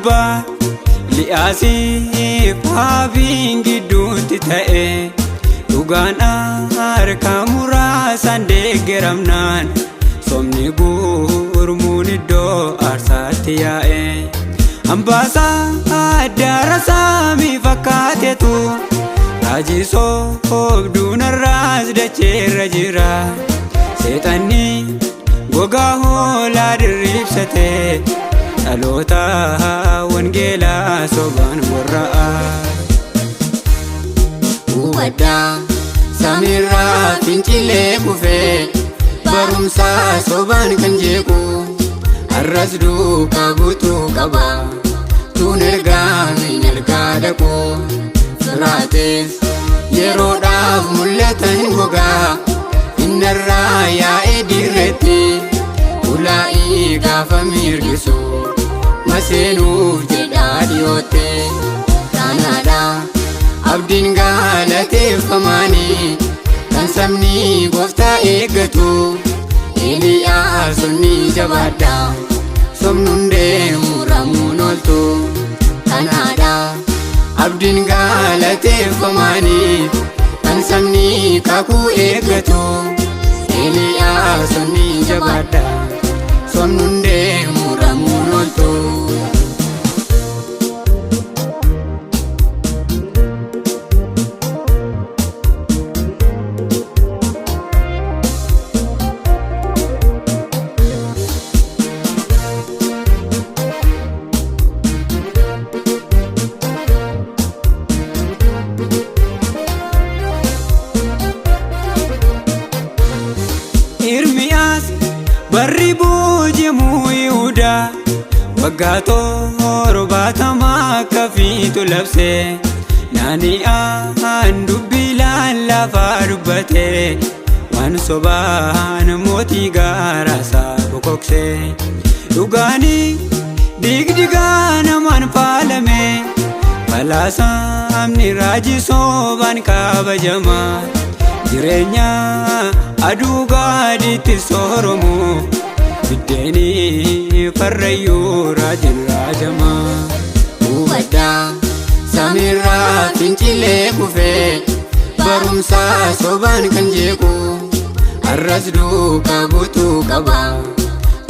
gubbaa li'aasii faabiin gidduutti ta'e dhugaan harka muraasaan deeggaramnaan somni gurmuun iddoo aarsaatti yaa'e hambaasaa addaara saamii fakkaatetu raajii soobduun arraas dacheerra jira seexanni gogaa hoolaa dirriibsatee dhaloota wangeelaa sobaan warra'a hubadhaa samiirraa fincilee kufee barumsaa sobaan kan jeequ arras duukaa guutuu qaba tuun ergaa min ergaa dhaqu firaatees yeroodhaaf mul'atan gogaa innarraa yaa'ee dirreetti ulaa'ii gaafa mirgisu maseenuuf jedhaa dhiyootte kanaadha abdiin galateeffamaanii kan sabni gooftaa eeggatu Eeliyaasonni jabaadha somnuun deemu ramuun ooltu kanaadha abdiin galateeffamaanii kan sabni kakuu eeggatu Eeliyaasonni jabaadha somnuun deemu ramuun ooltu Irmiyaas barri boojamuu Yihuudaa waggaa 70 akka fiitu labsee naani'aan dubbii laallafaa dubbatee waan sobaan mootii gaaraasaa bokoksee dhugaanii digdigaa namaan faalamee falaasamni raajii sobaan kabajamaa jireenya aduu gaadiitti sooromu biddeeni farrayyuu raajin raajamaa hubadhaa samiirraa fincilee kufee barumsaa sobaan kan jeequ arras duukaa guutuu qaba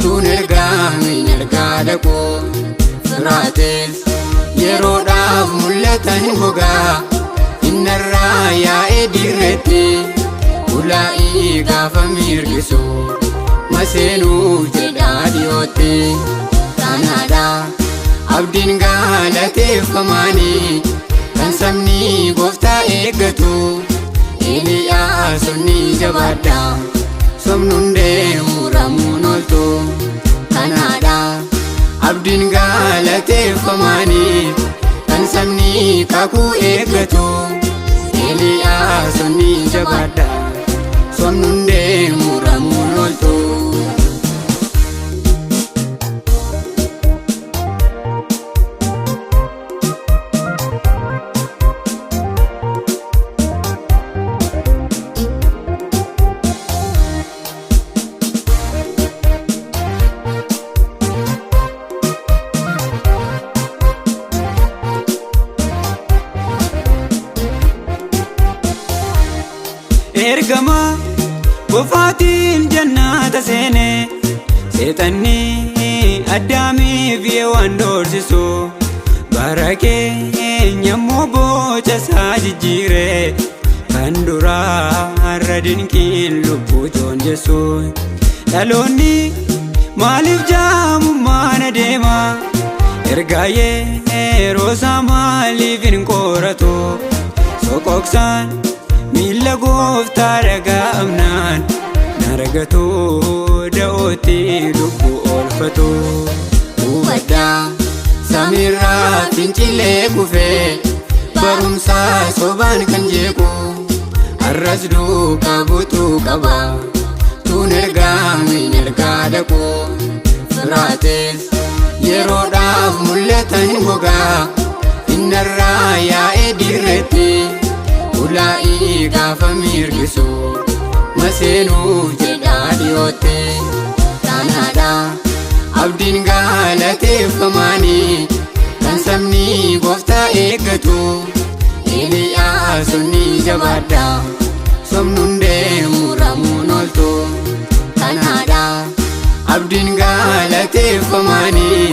tuun ergaa min ergaa dhaqu firaatees yeroodhaaf mul'atan gogaa innarraa yaa'ee dirreetti ulaa'ii gaafa mirgisu maseenuuf jedhaa dhiyootte kanaadha abdiin galateeffamaanii kan sabni gooftaa eeggatu Eeliyaasonni jabaadha somnuun deemu ramuun ooltu kanaadha abdiin galateeffamaanii kan sabni kakuu eeggatu Eeliyaasonni jabaadha somnuun deemu ramuun ooltu ergama bofaatiin jannata seene seexanni addaamiif waan doorsisu bara keenyammoo boca isaa jijjiiree kan duraarra dinqiin lubbuu joonjessu dhaloonni maaliif jaamummaan adeema ergaa yeroosaa maaliif hin qoratu soqoqsaan miila gooftaa dhaga'amnaan nargatu da'ootti lubbuu oolfatu hubadhaa samiirraa fincilee kufee barumsaa sobaan kan jeequ arras duukaa guutuu qaba tuun ergaa min ergaa dhaqu firaatees yeroodhaaf mul'atan gogaa innarraa yaa'ee dirreetti ulaa'ii gaafa mirgisu maseenuuf jedhaa dhiyootte kanaadha abdiin galateeffamaanii sabni gooftaa eeggatu Eeliyaas ni jabaadha somnuun deemu ramuun ooltu kanaadha abdiin galateeffamaanii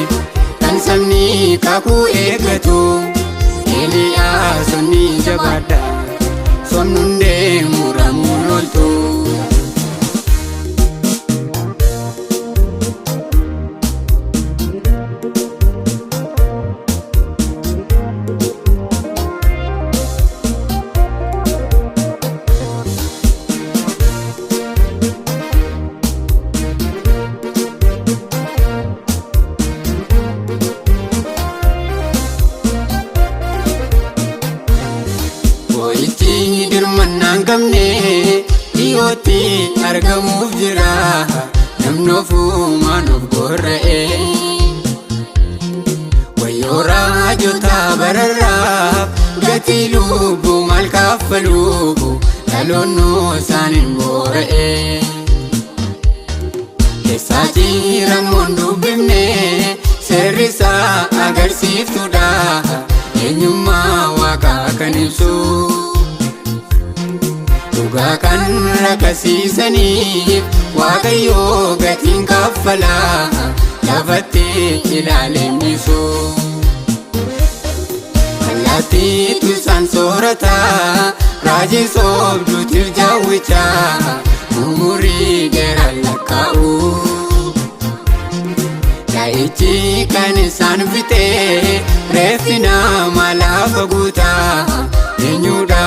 kan sabni kakuu eeggatu Eeliyaas ni jabaadha somnuun deemu ramuun ooltu. Dirmannaan qabne dhiyootti argamuuf jira namni ofumaan of gorra'e wayyoo raajota bararraaf gatii lubbuu maal kaffaluuf dhaloonnoo isaaniin boora'e keessaa jiramoon dubbifne seerrisaa agarsiiftuudha eenyummaa waaqaa kan ibsu dhugaa kan rakasiisaniif Waaqayyoo gatiin kaffala lafatti ilaalemmisu allaattiitu isaan soorata raajii soobduutiif jawwicha umurii dheeraa lakkaa'u yaa'ichi kan isaan fite reeffi namaa lafa guuta eenyuudha